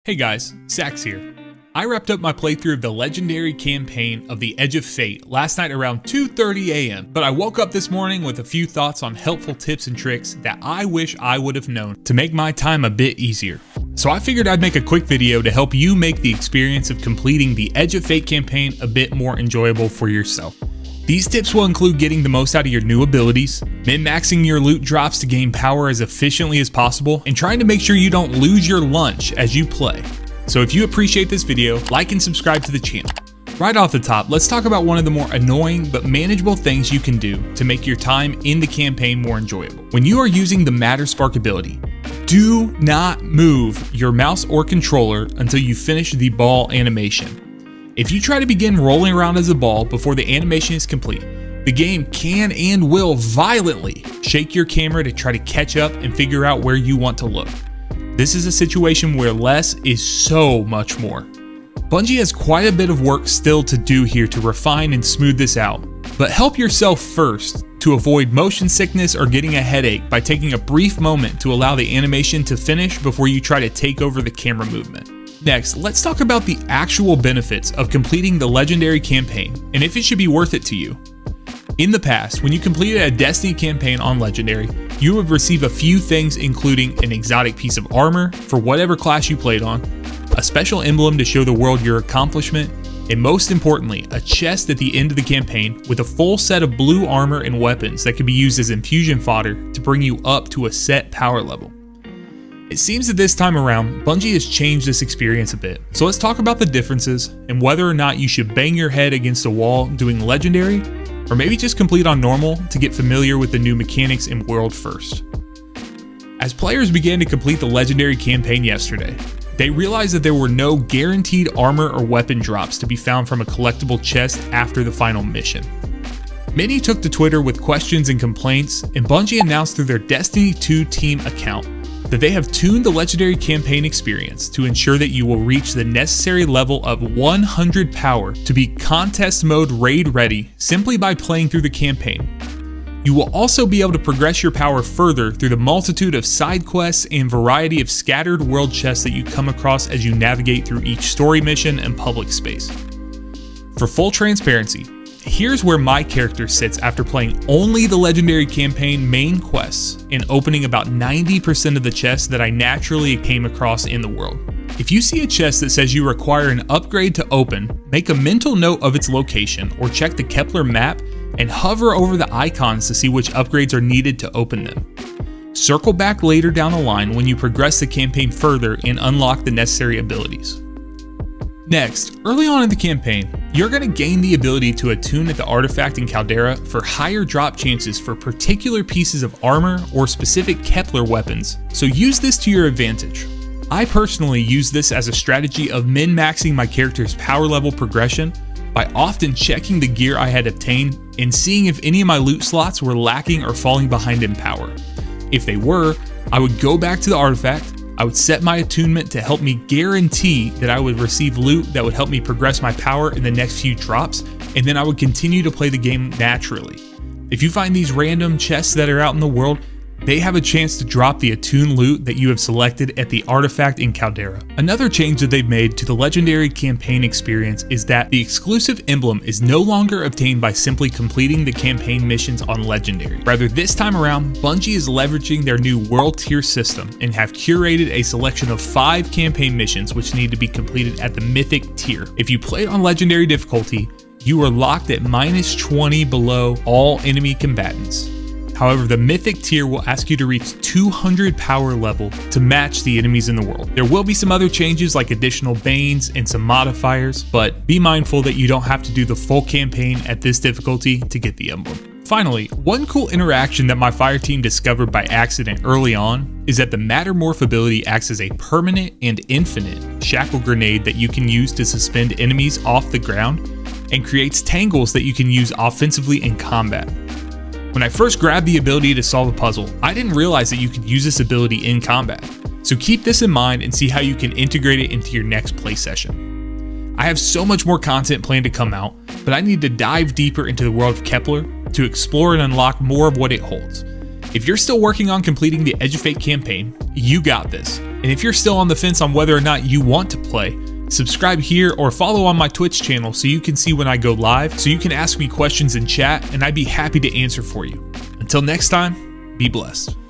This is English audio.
Hey guys, Sax here. I wrapped up my playthrough of the legendary campaign of the Edge of Fate last night around 2:30 a.m., but I woke up this morning with a few thoughts on helpful tips and tricks that I wish I would have known to make my time a bit easier. So I figured I'd make a quick video to help you make the experience of completing the Edge of Fate campaign a bit more enjoyable for yourself. These tips will include getting the most out of your new abilities, min-maxing your loot drops to gain power as efficiently as possible, and trying to make sure you don't lose your lunch as you play. So if you appreciate this video, like and subscribe to the channel. Right off the top, let's talk about one of the more annoying but manageable things you can do to make your time in the campaign more enjoyable. When you are using the Matterspark ability, do not move your mouse or controller until you finish the ball animation. If you try to begin rolling around as a ball before the animation is complete, the game can and will violently shake your camera to try to catch up and figure out where you want to look. This is a situation where less is so much more. Bungie has quite a bit of work still to do here to refine and smooth this out, but help yourself first to avoid motion sickness or getting a headache by taking a brief moment to allow the animation to finish before you try to take over the camera movement. Next, let's talk about the actual benefits of completing the legendary campaign and if it should be worth it to you. In the past, when you completed a Destiny campaign on Legendary, you would receive a few things including an exotic piece of armor for whatever class you played on, a special emblem to show the world your accomplishment, and most importantly, a chest at the end of the campaign with a full set of blue armor and weapons that could be used as infusion fodder to bring you up to a set power level. It seems that this time around, Bungie has changed this experience a bit, so let's talk about the differences and whether or not you should bang your head against a wall doing Legendary, or maybe just complete on normal to get familiar with the new mechanics in World first. As players began to complete the Legendary campaign yesterday, they realized that there were no guaranteed armor or weapon drops to be found from a collectible chest after the final mission. Many took to Twitter with questions and complaints, and Bungie announced through their Destiny 2 team account that they have tuned the Legendary campaign experience to ensure that you will reach the necessary level of 100 power to be contest mode raid ready simply by playing through the campaign. You will also be able to progress your power further through the multitude of side quests and variety of scattered world chests that you come across as you navigate through each story mission and public space. For full transparency, here's where my character sits after playing only the Legendary campaign main quests and opening about 90% of the chests that I naturally came across in the world. If you see a chest that says you require an upgrade to open, make a mental note of its location or check the Kepler map and hover over the icons to see which upgrades are needed to open them. Circle back later down the line when you progress the campaign further and unlock the necessary abilities. Next, early on in the campaign, you're going to gain the ability to attune at the artifact in Caldera for higher drop chances for particular pieces of armor or specific Kepler weapons, so use this to your advantage. I personally use this as a strategy of min-maxing my character's power level progression by often checking the gear I had obtained and seeing if any of my loot slots were lacking or falling behind in power. If they were, I would go back to the artifact, I would set my attunement to help me guarantee that I would receive loot that would help me progress my power in the next few drops, and then I would continue to play the game naturally. If you find these random chests that are out in the world, they have a chance to drop the attuned loot that you have selected at the artifact in Caldera. Another change that they've made to the Legendary campaign experience is that the exclusive emblem is no longer obtained by simply completing the campaign missions on Legendary. Rather, this time around, Bungie is leveraging their new world tier system and have curated a selection of 5 campaign missions which need to be completed at the Mythic tier. If you played on Legendary difficulty, you are locked at -20 below all enemy combatants. However, the Mythic tier will ask you to reach 200 power level to match the enemies in the world. There will be some other changes like additional banes and some modifiers, but be mindful that you don't have to do the full campaign at this difficulty to get the emblem. Finally, one cool interaction that my fire team discovered by accident early on is that the Mattermorph ability acts as a permanent and infinite shackle grenade that you can use to suspend enemies off the ground and creates tangles that you can use offensively in combat. When I first grabbed the ability to solve a puzzle, I didn't realize that you could use this ability in combat. So keep this in mind and see how you can integrate it into your next play session. I have so much more content planned to come out, but I need to dive deeper into the world of Kepler to explore and unlock more of what it holds. If you're still working on completing the Edge of Fate campaign, you got this. And if you're still on the fence on whether or not you want to play, subscribe here or follow on my Twitch channel so you can see when I go live, so you can ask me questions in chat and I'd be happy to answer for you. Until next time, be blessed.